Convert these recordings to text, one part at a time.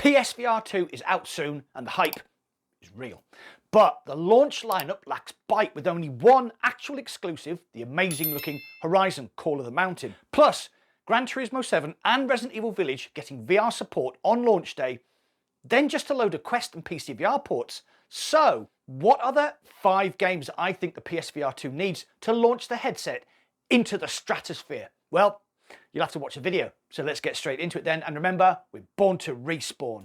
PSVR2 is out soon and the hype is real. But the launch lineup lacks bite, with only one actual exclusive, the amazing looking Horizon Call of the Mountain. Plus, Gran Turismo 7 and Resident Evil Village getting VR support on launch day, then just a load of Quest and PCVR ports. So, what are the 5 games that I think the PSVR2 needs to launch the headset into the stratosphere? Well, you'll have to watch the video. So let's get straight into it then. And remember, we're born to respawn.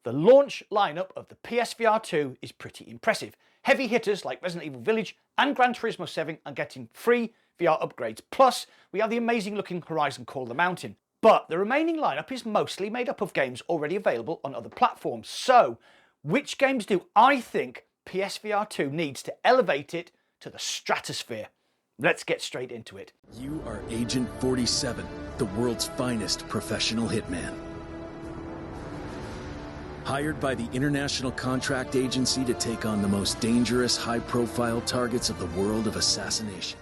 The launch lineup of the PSVR2 is pretty impressive. Heavy hitters like Resident Evil Village and Gran Turismo 7 are getting free VR upgrades. Plus, we have the amazing looking Horizon Call of the Mountain. But the remaining lineup is mostly made up of games already available on other platforms. So, which games do I think PSVR2 needs to elevate it to the stratosphere? Let's get straight into it. You are Agent 47, the world's finest professional hitman. Hired by the International Contract Agency to take on the most dangerous, high-profile targets of the world of assassination.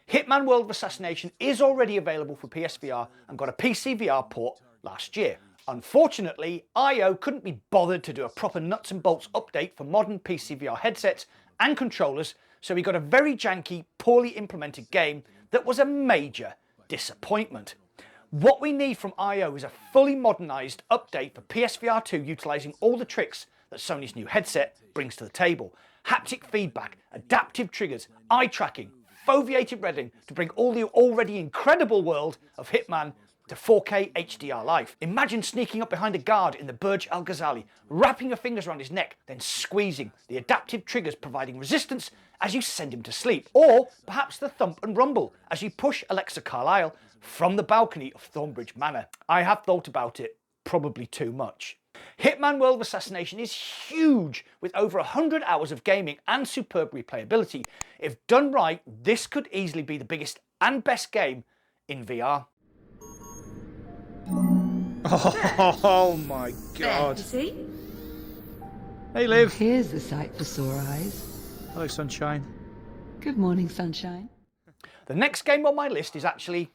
Hitman World of Assassination is already available for PSVR and got a PC VR port last year. Unfortunately, IO couldn't be bothered to do a proper nuts and bolts update for modern PC VR headsets and controllers, so we got a very janky, poorly implemented game that was a major disappointment. What we need from IO is a fully modernised update for PSVR 2 utilising all the tricks that Sony's new headset brings to the table. Haptic feedback, adaptive triggers, eye tracking, foveated rendering to bring all the already incredible world of Hitman to 4K HDR life. Imagine sneaking up behind a guard in the Burj Al Ghazali, wrapping your fingers around his neck, then squeezing, the adaptive triggers providing resistance as you send him to sleep. Or perhaps the thump and rumble as you push Alexa Carlisle from the balcony of Thornbridge Manor. I have thought about it, probably too much. Hitman World of Assassination is huge, with over 100 hours of gaming and superb replayability. If done right, this could easily be the biggest and best game in VR. Oh my god. Fantasy? Hey Liv. Here's the sight for sore eyes. Hello Sunshine. Good morning, sunshine. The next game on my list is actually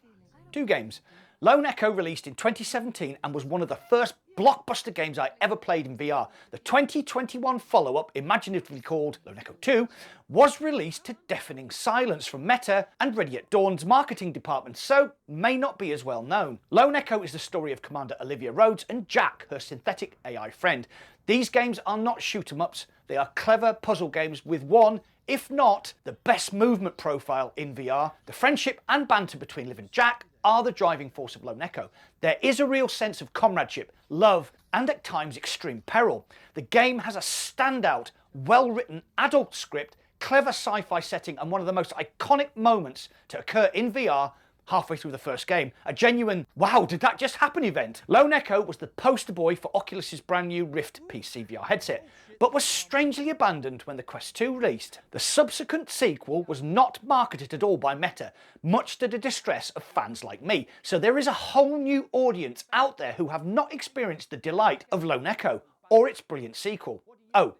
2 games. Lone Echo released in 2017 and was one of the first blockbuster games I ever played in VR. The 2021 follow-up, imaginatively called Lone Echo 2, was released to deafening silence from Meta and Ready at Dawn's marketing department, so may not be as well known. Lone Echo is the story of Commander Olivia Rhodes and Jack, her synthetic AI friend. These games are not shoot-em-ups, they are clever puzzle games with one, if not the best movement profile in VR. The friendship and banter between Liv and Jack are the driving force of Lone Echo. There is a real sense of comradeship, love, and at times extreme peril. The game has a standout, well-written adult script, clever sci-fi setting, and one of the most iconic moments to occur in VR halfway through the first game. A genuine, wow, did that just happen event. Lone Echo was the poster boy for Oculus's brand new Rift PC VR headset, but was strangely abandoned when the Quest 2 released. The subsequent sequel was not marketed at all by Meta, much to the distress of fans like me. So there is a whole new audience out there who have not experienced the delight of Lone Echo or its brilliant sequel. Oh,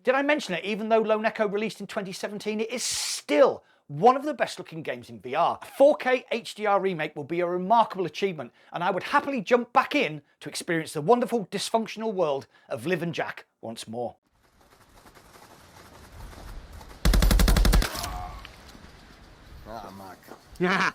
did I mention it? Even though Lone Echo released in 2017, it is still one of the best looking games in VR. A 4K HDR remake will be a remarkable achievement, and I would happily jump back in to experience the wonderful dysfunctional world of Liv and Jack once more. Oh my god. Yeah.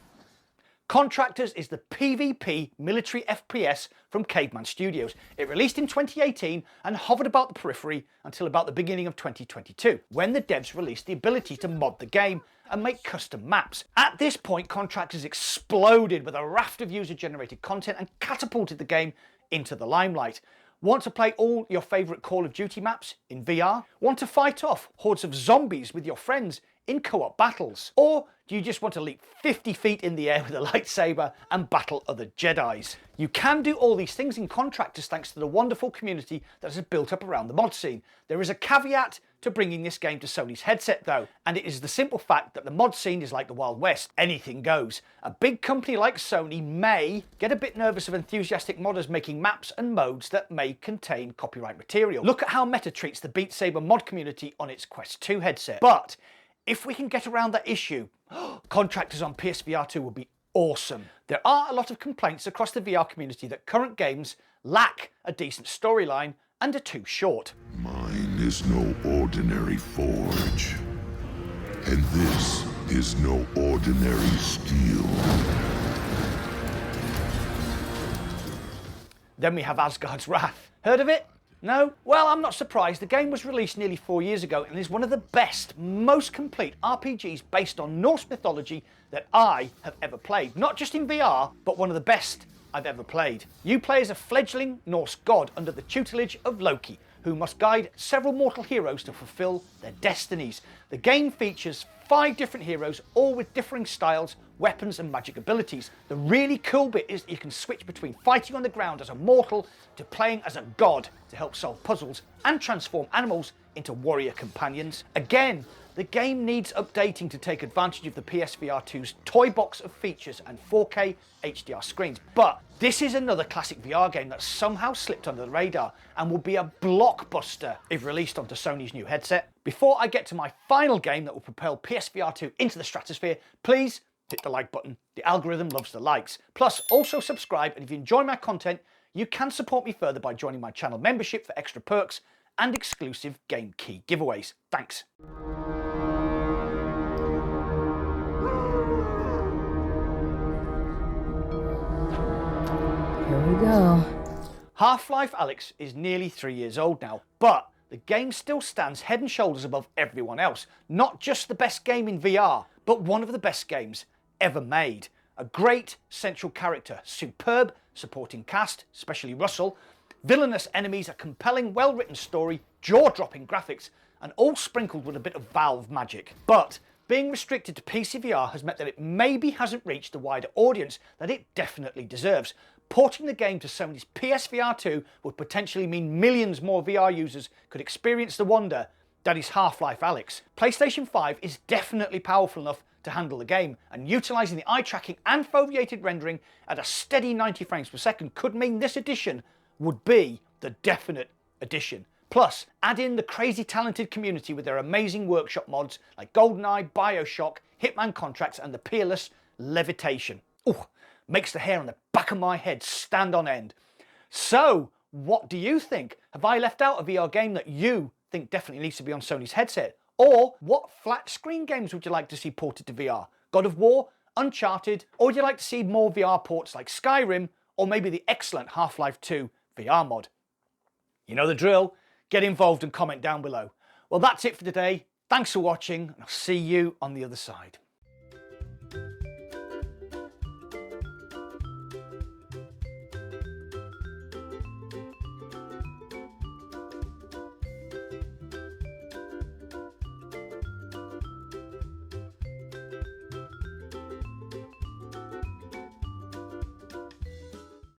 Contractors is the PvP military FPS from Caveman Studios. It released in 2018 and hovered about the periphery until about the beginning of 2022, when the devs released the ability to mod the game and make custom maps. At this point, Contractors exploded with a raft of user-generated content and catapulted the game into the limelight. Want to play all your favourite Call of Duty maps in VR? Want to fight off hordes of zombies with your friends in co-op battles? Or do you just want to leap 50 feet in the air with a lightsaber and battle other Jedis? You can do all these things in Contractors thanks to the wonderful community that has built up around the mod scene. There is a caveat to bringing this game to Sony's headset though, and it is the simple fact that the mod scene is like the Wild West. Anything goes. A big company like Sony may get a bit nervous of enthusiastic modders making maps and modes that may contain copyright material. Look at how Meta treats the Beat Saber mod community on its Quest 2 headset. But if we can get around that issue, Contractors on PSVR2 would be awesome. There are a lot of complaints across the VR community that current games lack a decent storyline and are too short. Mine is no ordinary forge, and this is no ordinary steel. Then we have Asgard's Wrath. Heard of it? No? Well, I'm not surprised. The game was released nearly 4 years ago and is one of the best, most complete RPGs based on Norse mythology that I have ever played. Not just in VR, but one of the best I've ever played. You play as a fledgling Norse god under the tutelage of Loki, who must guide several mortal heroes to fulfill their destinies. The game features 5 different heroes, all with differing styles, weapons and magic abilities. The really cool bit is that you can switch between fighting on the ground as a mortal to playing as a god to help solve puzzles and transform animals into warrior companions. Again, the game needs updating to take advantage of the PSVR2's toy box of features and 4K HDR screens. But this is another classic VR game that somehow slipped under the radar and will be a blockbuster if released onto Sony's new headset. Before I get to my final game that will propel PSVR2 into the stratosphere, please hit the like button. The algorithm loves the likes. Plus, also subscribe, and if you enjoy my content, you can support me further by joining my channel membership for extra perks and exclusive game key giveaways. Thanks. Here we go. Half-Life Alyx is nearly 3 years old now, but the game still stands head and shoulders above everyone else. Not just the best game in VR, but one of the best games ever made. A great central character, superb supporting cast, especially Russell, villainous enemies, a compelling, well-written story, jaw-dropping graphics, and all sprinkled with a bit of Valve magic. But being restricted to PC VR has meant that it maybe hasn't reached the wider audience that it definitely deserves. Porting the game to Sony's PSVR2 would potentially mean millions more VR users could experience the wonder that is Half-Life Alyx. PlayStation 5 is definitely powerful enough to handle the game, and utilising the eye tracking and foveated rendering at a steady 90 frames per second could mean this edition would be the definite edition. Plus, add in the crazy talented community with their amazing workshop mods like GoldenEye, Bioshock, Hitman Contracts and the peerless Levitation. Ooh, makes the hair on the back of my head stand on end. So, what do you think? Have I left out a VR game that you think definitely needs to be on Sony's headset? Or what flat screen games would you like to see ported to VR? God of War, Uncharted, or would you like to see more VR ports like Skyrim, or maybe the excellent Half-Life 2 VR mod? You know the drill. Get involved and comment down below. Well, that's it for today. Thanks for watching, and I'll see you on the other side.